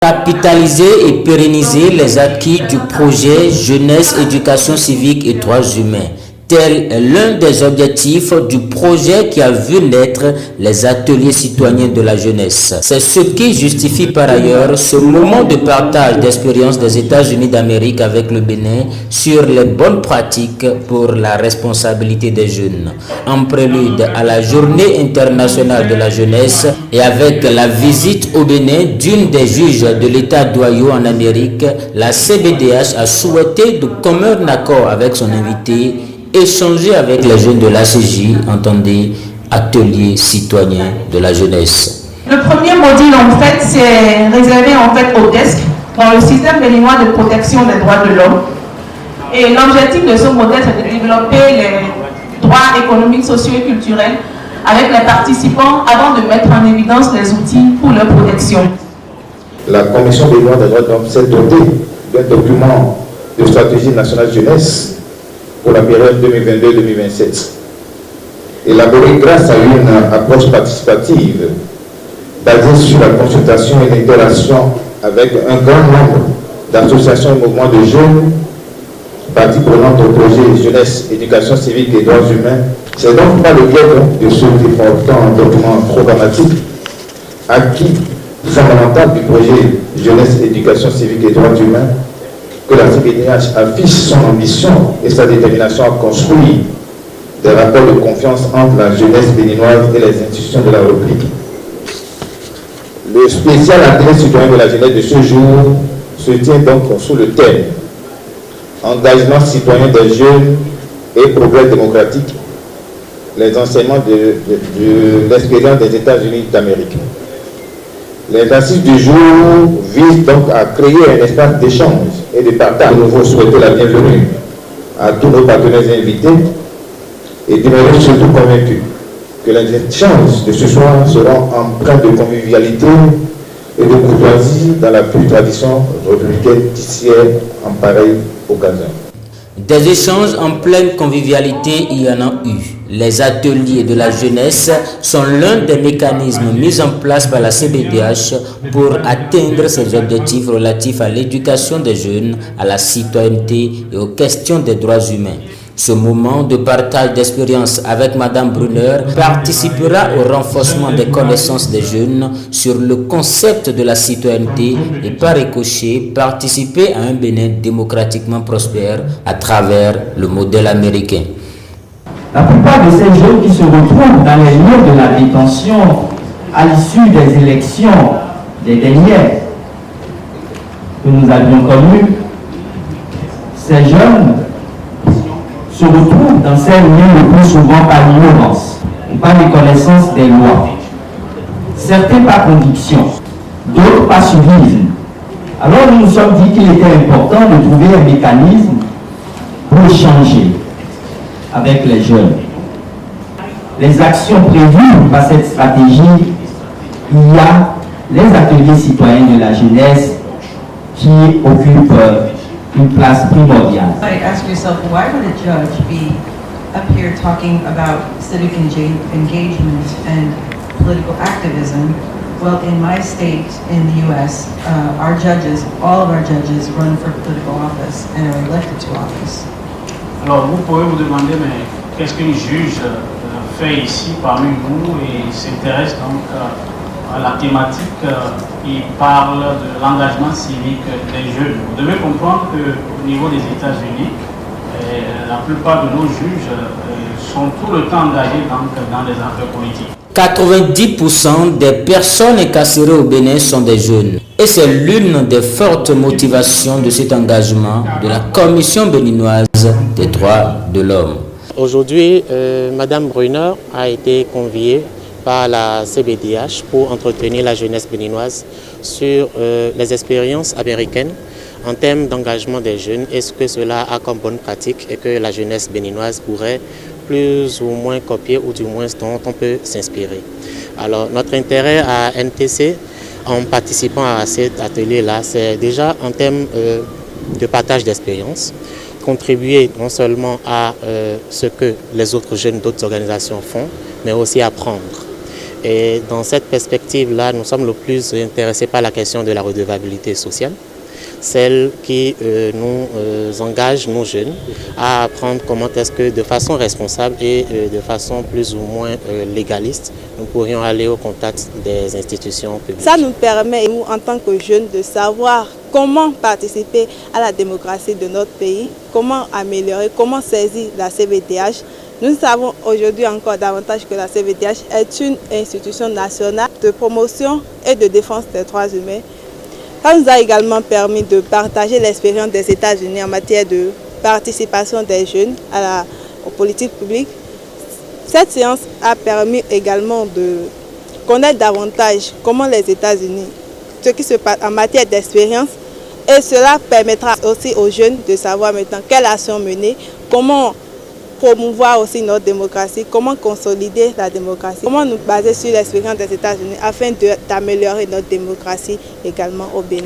Capitaliser et pérenniser les acquis du projet Jeunesse, Éducation civique et droits humains. Tel est l'un des objectifs du projet qui a vu naître les ateliers citoyens de la jeunesse. C'est ce qui justifie par ailleurs ce moment de partage d'expériences des États-Unis d'Amérique avec le Bénin sur les bonnes pratiques pour la responsabilité des jeunes. En prélude à la Journée internationale de la jeunesse et avec la visite au Bénin d'une des juges de l'État d'Ohio en Amérique, la CBDH a souhaité de commun accord avec son invité échanger avec les jeunes de l'ACJ, entendez, atelier citoyen de la jeunesse. Le premier module, en fait, c'est réservé en fait au DESC, dans le système béninois de protection des droits de l'homme. Et l'objectif de ce modèle, c'est de développer les droits économiques, sociaux et culturels avec les participants avant de mettre en évidence les outils pour leur protection. La Commission des droits de l'homme s'est dotée d'un document de stratégie nationale jeunesse pour la période 2022-2027, élaboré grâce à une approche participative basée sur la consultation et l'interaction avec un grand nombre d'associations et mouvements de jeunes, parties prenantes au projet Jeunesse, Éducation civique et droits humains. C'est donc par le biais de ce important document programmatique, acquis fondamental du projet Jeunesse, Éducation civique et droits humains, que la CBDH affiche son ambition et sa détermination à construire des rapports de confiance entre la jeunesse béninoise et les institutions de la République. Le spécial atelier citoyen de la jeunesse de ce jour se tient donc sous le thème Engagement citoyen des jeunes et progrès démocratique, les enseignements de l'expérience des États-Unis d'Amérique. Les assises du jour visent donc à créer un espace d'échange et de partage. Nous vous souhaitons la bienvenue à tous nos partenaires invités et demeurez surtout convaincus que les échanges de ce soir seront empreints de convivialité et de courtoisie dans la pure tradition républicaine d'hier en pareille occasion. Des échanges en pleine convivialité, il y en a eu. Les ateliers de la jeunesse sont l'un des mécanismes mis en place par la CBDH pour atteindre ses objectifs relatifs à l'éducation des jeunes, à la citoyenneté et aux questions des droits humains. Ce moment de partage d'expérience avec Madame Brunner participera au renforcement des connaissances des jeunes sur le concept de la citoyenneté et par ricochet participer à un Bénin démocratiquement prospère à travers le modèle américain. La plupart de ces jeunes qui se retrouvent dans les lieux de la détention à l'issue des élections des dernières que nous avions connues, ces jeunes se retrouvent dans ces lieux le plus souvent par ignorance ou par méconnaissance des lois. Certains par conviction, d'autres par suivisme. Alors nous nous sommes dit qu'il était important de trouver un mécanisme pour échanger avec les jeunes. Les actions prévues par cette stratégie, il y a les ateliers citoyens de la jeunesse qui occupent une place primordiale. I ask yourself, why would a judge be up here talking about civic engagement and political activism? Well, in my state, in the U.S., our judges, all of our judges run for political office and are elected to office. Alors, vous pouvez vous demander, mais qu'est-ce qu'une juge fait ici parmi vous et s'intéresse donc à la thématique qui parle de l'engagement civique des jeunes. Vous devez comprendre qu'au niveau des États-Unis, la plupart de nos juges sont tout le temps engagés dans les affaires politiques. 90% des personnes incarcérées au Bénin sont des jeunes. Et c'est l'une des fortes motivations de cet engagement de la Commission béninoise des droits de l'homme. Aujourd'hui, Madame Brunner a été conviée par la CBDH pour entretenir la jeunesse béninoise sur les expériences américaines en termes d'engagement des jeunes et ce que cela a comme bonne pratique et que la jeunesse béninoise pourrait plus ou moins copier ou du moins dont on peut s'inspirer. Alors notre intérêt à NTC en participant à cet atelier-là, c'est déjà en termes de partage d'expérience, contribuer non seulement à ce que les autres jeunes d'autres organisations font, mais aussi apprendre. Et dans cette perspective-là, nous sommes le plus intéressés par la question de la redevabilité sociale, celle qui nous engage, nos jeunes, à apprendre comment est-ce que de façon responsable et de façon plus ou moins légaliste, nous pourrions aller au contact des institutions publiques. Ça nous permet, nous, en tant que jeunes, de savoir comment participer à la démocratie de notre pays, comment améliorer, comment saisir la CBDH. Nous savons aujourd'hui encore davantage que la CBDH est une institution nationale de promotion et de défense des droits humains. Ça nous a également permis de partager l'expérience des États-Unis en matière de participation des jeunes aux politiques publiques. Cette séance a permis également de connaître davantage comment les États-Unis, ce qui se passe en matière d'expérience, et cela permettra aussi aux jeunes de savoir maintenant quelles actions mener, comment promouvoir aussi notre démocratie, comment consolider la démocratie, comment nous baser sur l'expérience des États-Unis afin d'améliorer notre démocratie également au Bénin.